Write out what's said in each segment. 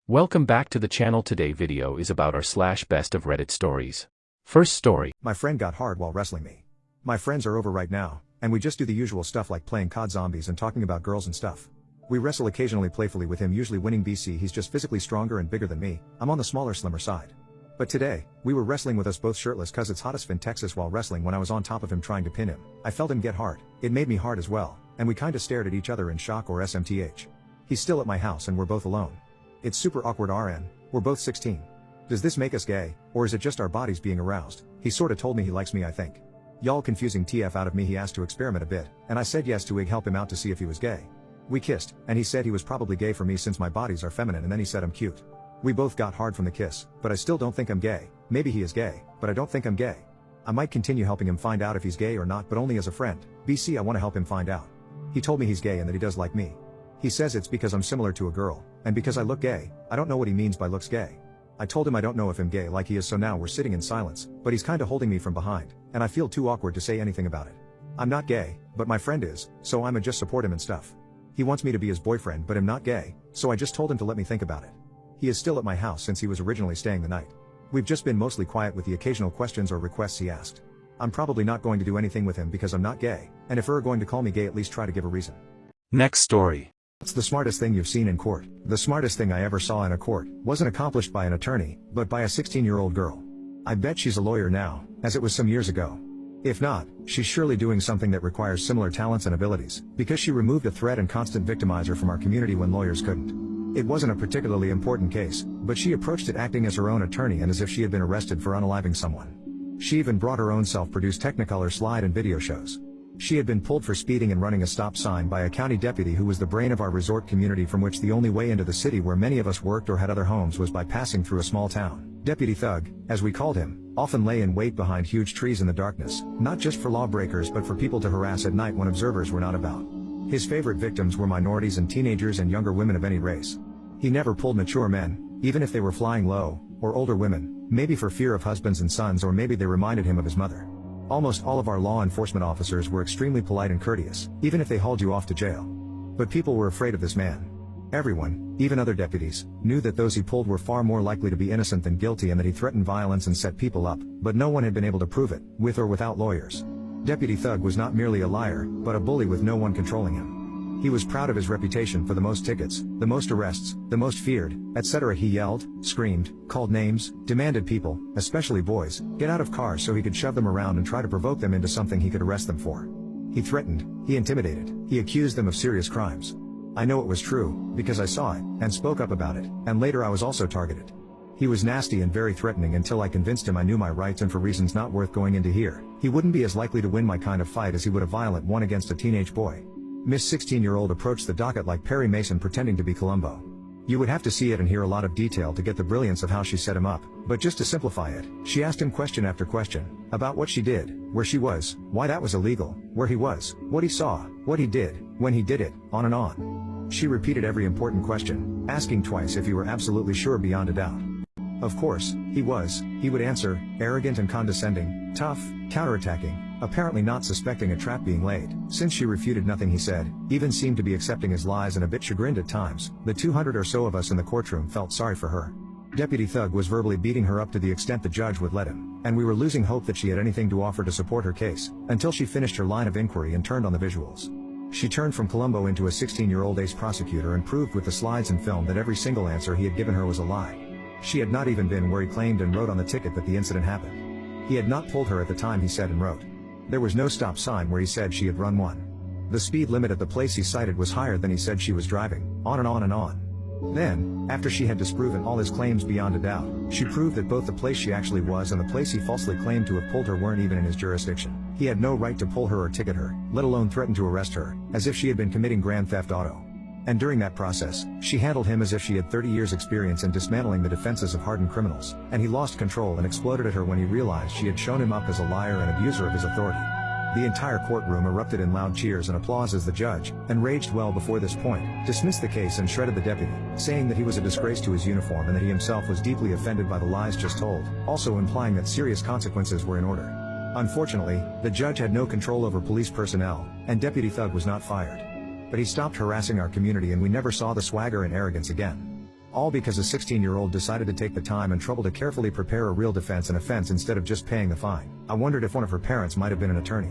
Welcome back to the channel. Today video is about our /best of Reddit stories. First story. My friend got hard while wrestling me. My friends are over right now, and we just do the usual stuff like playing COD Zombies and talking about girls and stuff. We wrestle occasionally playfully with him, usually winning. BC, he's just physically stronger and bigger than me. I'm on the smaller, slimmer side. But today, we were wrestling with us both shirtless cause it's hottest in Texas. While wrestling, when I was on top of him trying to pin him, I felt him get hard. It made me hard as well, and we kinda stared at each other in shock or SMTH. He's still at my house and we're both alone. It's super awkward. RN, we're both 16. Does this make us gay, or is it just our bodies being aroused? He sorta told me he likes me, I think. Y'all confusing TF out of me. He asked to experiment a bit, and I said yes to help him out to see if he was gay. We kissed, and he said he was probably gay for me since my bodies are feminine, and then he said I'm cute. We both got hard from the kiss, but I still don't think I'm gay. Maybe he is gay, but I don't think I'm gay. I might continue helping him find out if he's gay or not, but only as a friend. BC, I wanna help him find out. He told me he's gay and that he does like me. He says it's because I'm similar to a girl, and because I look gay. I don't know what he means by looks gay. I told him I don't know if I'm gay like he is, so now we're sitting in silence, but he's kinda holding me from behind, and I feel too awkward to say anything about it. I'm not gay, but my friend is, so I'ma just support him and stuff. He wants me to be his boyfriend, but I'm not gay, so I just told him to let me think about it. He is still at my house since he was originally staying the night. We've just been mostly quiet with the occasional questions or requests he asked. I'm probably not going to do anything with him because I'm not gay, and if you're going to call me gay, at least try to give a reason. Next story. What's the smartest thing you've seen in court? The smartest thing I ever saw in a court wasn't accomplished by an attorney, but by a 16-year-old girl. I bet she's a lawyer now, as it was some years ago. If not, she's surely doing something that requires similar talents and abilities, because she removed a threat and constant victimizer from our community when lawyers couldn't. It wasn't a particularly important case, but she approached it acting as her own attorney and as if she had been arrested for unaliving someone. She even brought her own self-produced Technicolor slide and video shows. She had been pulled for speeding and running a stop sign by a county deputy who was the brain of our resort community, from which the only way into the city where many of us worked or had other homes was by passing through a small town. Deputy Thug, as we called him, often lay in wait behind huge trees in the darkness, not just for lawbreakers but for people to harass at night when observers were not about. His favorite victims were minorities and teenagers and younger women of any race. He never pulled mature men, even if they were flying low, or older women, maybe for fear of husbands and sons, or maybe they reminded him of his mother. Almost all of our law enforcement officers were extremely polite and courteous, even if they hauled you off to jail. But people were afraid of this man. Everyone, even other deputies, knew that those he pulled were far more likely to be innocent than guilty and that he threatened violence and set people up, but no one had been able to prove it, with or without lawyers. Deputy Thug was not merely a liar, but a bully with no one controlling him. He was proud of his reputation for the most tickets, the most arrests, the most feared, etc. He yelled, screamed, called names, demanded people, especially boys, get out of cars so he could shove them around and try to provoke them into something he could arrest them for. He threatened, he intimidated, he accused them of serious crimes. I know it was true, because I saw it, and spoke up about it, and later I was also targeted. He was nasty and very threatening until I convinced him I knew my rights, and for reasons not worth going into here, he wouldn't be as likely to win my kind of fight as he would a violent one against a teenage boy. Miss 16-year-old approached the docket like Perry Mason pretending to be Columbo. You would have to see it and hear a lot of detail to get the brilliance of how she set him up, but just to simplify it, she asked him question after question, about what she did, where she was, why that was illegal, where he was, what he saw, what he did, when he did it, on and on. She repeated every important question, asking twice if you were absolutely sure beyond a doubt. Of course, he would answer, arrogant and condescending, tough, counterattacking, apparently not suspecting a trap being laid, since she refuted nothing he said, even seemed to be accepting his lies and a bit chagrined at times. The 200 or so of us in the courtroom felt sorry for her. Deputy Thug was verbally beating her up to the extent the judge would let him, and we were losing hope that she had anything to offer to support her case, until she finished her line of inquiry and turned on the visuals. She turned from Columbo into a 16-year-old ace prosecutor and proved with the slides and film that every single answer he had given her was a lie. She had not even been where he claimed and wrote on the ticket that the incident happened. He had not pulled her at the time he said and wrote. There was no stop sign where he said she had run one. The speed limit at the place he cited was higher than he said she was driving, on and on and on. Then, after she had disproven all his claims beyond a doubt, she proved that both the place she actually was and the place he falsely claimed to have pulled her weren't even in his jurisdiction. He had no right to pull her or ticket her, let alone threaten to arrest her, as if she had been committing grand theft auto. And during that process, she handled him as if she had 30 years experience in dismantling the defenses of hardened criminals, and he lost control and exploded at her when he realized she had shown him up as a liar and abuser of his authority. The entire courtroom erupted in loud cheers and applause as the judge, enraged well before this point, dismissed the case and shredded the deputy, saying that he was a disgrace to his uniform and that he himself was deeply offended by the lies just told, also implying that serious consequences were in order. Unfortunately, the judge had no control over police personnel, and Deputy Thug was not fired. But he stopped harassing our community and we never saw the swagger and arrogance again. All because a 16-year-old decided to take the time and trouble to carefully prepare a real defense and offense instead of just paying the fine. I wondered if one of her parents might have been an attorney.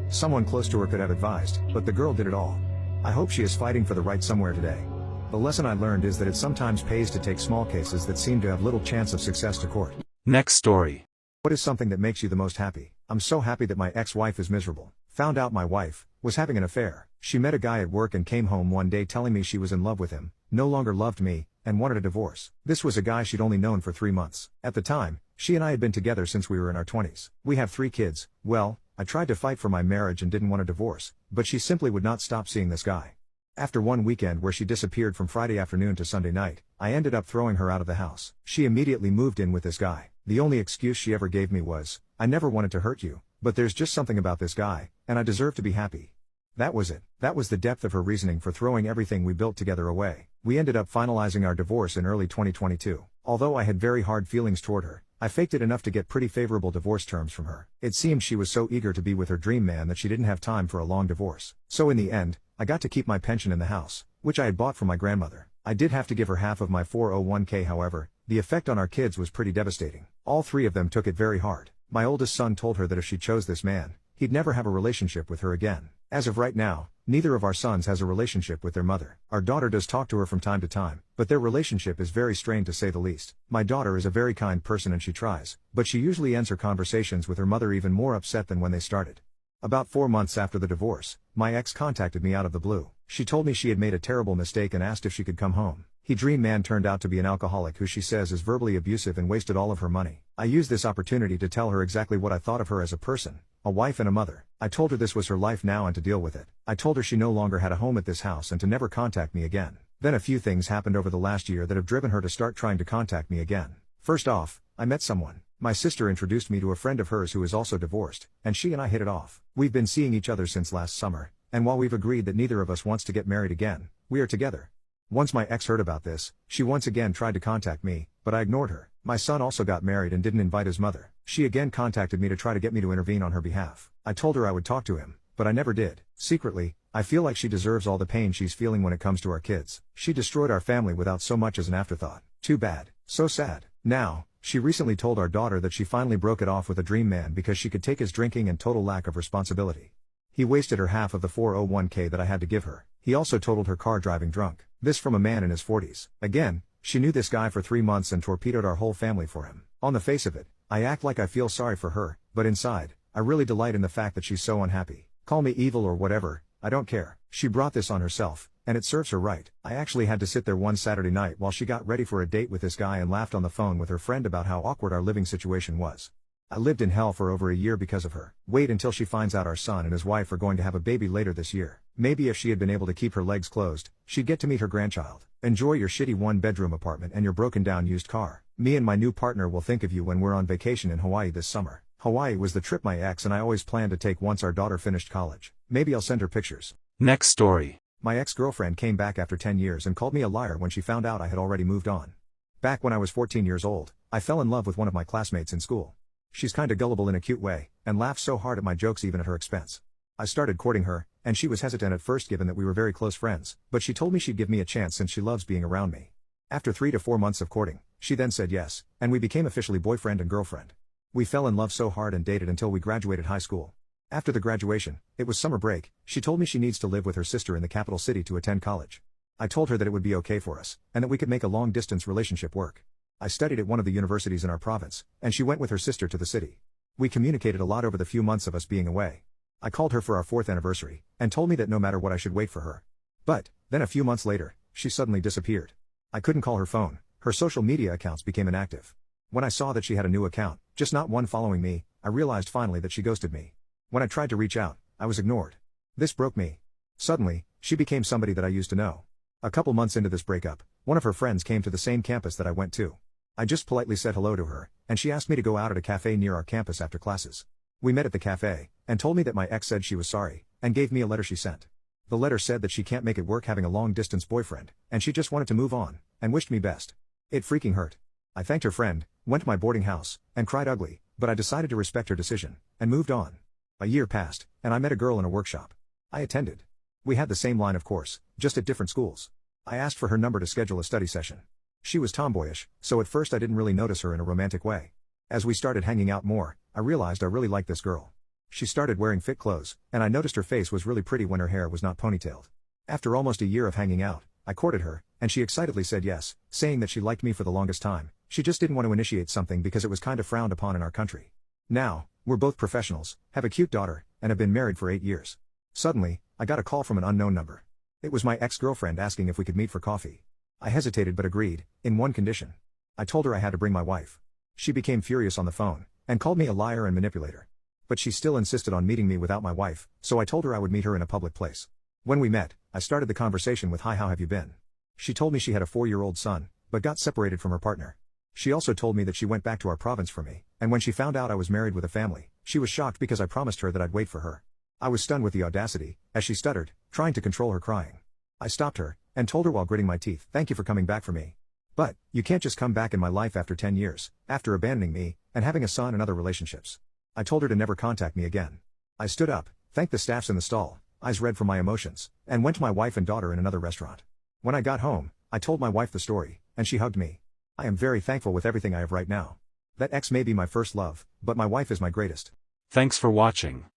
Someone close to her could have advised, but the girl did it all. I hope she is fighting for the right somewhere today. The lesson I learned is that it sometimes pays to take small cases that seem to have little chance of success to court. Next story. What is something that makes you the most happy? I'm so happy that my ex-wife is miserable. Found out my wife was having an affair. She met a guy at work and came home one day telling me she was in love with him, no longer loved me, and wanted a divorce. This was a guy she'd only known for 3 months. At the time, she and I had been together since we were in our 20s. We have 3 kids. Well, I tried to fight for my marriage and didn't want a divorce, but she simply would not stop seeing this guy. After one weekend where she disappeared from Friday afternoon to Sunday night, I ended up throwing her out of the house. She immediately moved in with this guy. The only excuse she ever gave me was, "I never wanted to hurt you, but there's just something about this guy, and I deserve to be happy." That was it. That was the depth of her reasoning for throwing everything we built together away. We ended up finalizing our divorce in early 2022. Although I had very hard feelings toward her, I faked it enough to get pretty favorable divorce terms from her. It seemed she was so eager to be with her dream man that she didn't have time for a long divorce. So in the end, I got to keep my pension in the house, which I had bought from my grandmother. I did have to give her half of my 401k. However, the effect on our kids was pretty devastating. All 3 of them took it very hard. My oldest son told her that if she chose this man, he'd never have a relationship with her again. As of right now, neither of our sons has a relationship with their mother. Our daughter does talk to her from time to time, but their relationship is very strained to say the least. My daughter is a very kind person and she tries, but she usually ends her conversations with her mother even more upset than when they started. About 4 months after the divorce, my ex contacted me out of the blue. She told me she had made a terrible mistake and asked if she could come home. Her dream man turned out to be an alcoholic who she says is verbally abusive and wasted all of her money. I used this opportunity to tell her exactly what I thought of her as a person, a wife and a mother. I told her this was her life now and to deal with it. I told her she no longer had a home at this house and to never contact me again. Then a few things happened over the last year that have driven her to start trying to contact me again. First off, I met someone. My sister introduced me to a friend of hers who is also divorced, and she and I hit it off. We've been seeing each other since last summer, and while we've agreed that neither of us wants to get married again, we are together. Once my ex heard about this, she once again tried to contact me, but I ignored her. My son also got married and didn't invite his mother. She again contacted me to try to get me to intervene on her behalf. I told her I would talk to him, but I never did. Secretly, I feel like she deserves all the pain she's feeling when it comes to our kids. She destroyed our family without so much as an afterthought. Too bad. So sad. Now, she recently told our daughter that she finally broke it off with a dream man because she could take his drinking and total lack of responsibility. He wasted her half of the 401k that I had to give her. He also totaled her car driving drunk. This from a man in his 40s. Again, she knew this guy for 3 months and torpedoed our whole family for him. On the face of it, I act like I feel sorry for her, but inside, I really delight in the fact that she's so unhappy. Call me evil or whatever, I don't care. She brought this on herself, and it serves her right. I actually had to sit there one Saturday night while she got ready for a date with this guy and laughed on the phone with her friend about how awkward our living situation was. I lived in hell for over a year because of her. Wait until she finds out our son and his wife are going to have a baby later this year. Maybe if she had been able to keep her legs closed, she'd get to meet her grandchild. Enjoy your shitty 1-bedroom apartment and your broken down used car. Me and my new partner will think of you when we're on vacation in Hawaii this summer. Hawaii was the trip my ex and I always planned to take once our daughter finished college. Maybe I'll send her pictures. Next story. My ex-girlfriend came back after 10 years and called me a liar when she found out I had already moved on. Back when I was 14 years old, I fell in love with one of my classmates in school. She's kinda gullible in a cute way, and laughs so hard at my jokes even at her expense. I started courting her, and she was hesitant at first given that we were very close friends, but she told me she'd give me a chance since she loves being around me. After 3 to 4 months of courting, she then said yes, and we became officially boyfriend and girlfriend. We fell in love so hard and dated until we graduated high school. After the graduation, it was summer break, she told me she needs to live with her sister in the capital city to attend college. I told her that it would be okay for us, and that we could make a long-distance relationship work. I studied at one of the universities in our province, and she went with her sister to the city. We communicated a lot over the few months of us being away. I called her for our 4th anniversary, and told me that no matter what I should wait for her. But, then a few months later, she suddenly disappeared. I couldn't call her phone, her social media accounts became inactive. When I saw that she had a new account, just not one following me, I realized finally that she ghosted me. When I tried to reach out, I was ignored. This broke me. Suddenly, she became somebody that I used to know. A couple months into this breakup, one of her friends came to the same campus that I went to. I just politely said hello to her, and she asked me to go out at a cafe near our campus after classes. We met at the cafe, and told me that my ex said she was sorry, and gave me a letter she sent. The letter said that she can't make it work having a long-distance boyfriend, and she just wanted to move on, and wished me best. It freaking hurt. I thanked her friend, went to my boarding house, and cried ugly, but I decided to respect her decision, and moved on. A year passed, and I met a girl in a workshop. I attended. We had the same line of course, just at different schools. I asked for her number to schedule a study session. She was tomboyish, so at first I didn't really notice her in a romantic way. As we started hanging out more, I realized I really liked this girl. She started wearing fit clothes, and I noticed her face was really pretty when her hair was not ponytailed. After almost a year of hanging out, I courted her, and she excitedly said yes, saying that she liked me for the longest time. She just didn't want to initiate something because it was kind of frowned upon in our country. Now, we're both professionals, have a cute daughter, and have been married for 8 years. Suddenly, I got a call from an unknown number. It was my ex-girlfriend asking if we could meet for coffee. I hesitated but agreed, in one condition. I told her I had to bring my wife. She became furious on the phone, and called me a liar and manipulator. But she still insisted on meeting me without my wife, so I told her I would meet her in a public place. When we met, I started the conversation with "Hi, how have you been?" She told me she had a 4-year-old son, but got separated from her partner. She also told me that she went back to our province for me, and when she found out I was married with a family, she was shocked because I promised her that I'd wait for her. I was stunned with the audacity, as she stuttered, trying to control her crying. I stopped her, and told her while gritting my teeth, "Thank you for coming back for me. But, you can't just come back in my life after 10 years, after abandoning me, and having a son and other relationships." I told her to never contact me again. I stood up, thanked the staffs in the stall, eyes red from my emotions, and went to my wife and daughter in another restaurant. When I got home, I told my wife the story, and she hugged me. I am very thankful with everything I have right now. That ex may be my first love, but my wife is my greatest. Thanks for watching.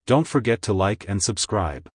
Don't forget to like and subscribe.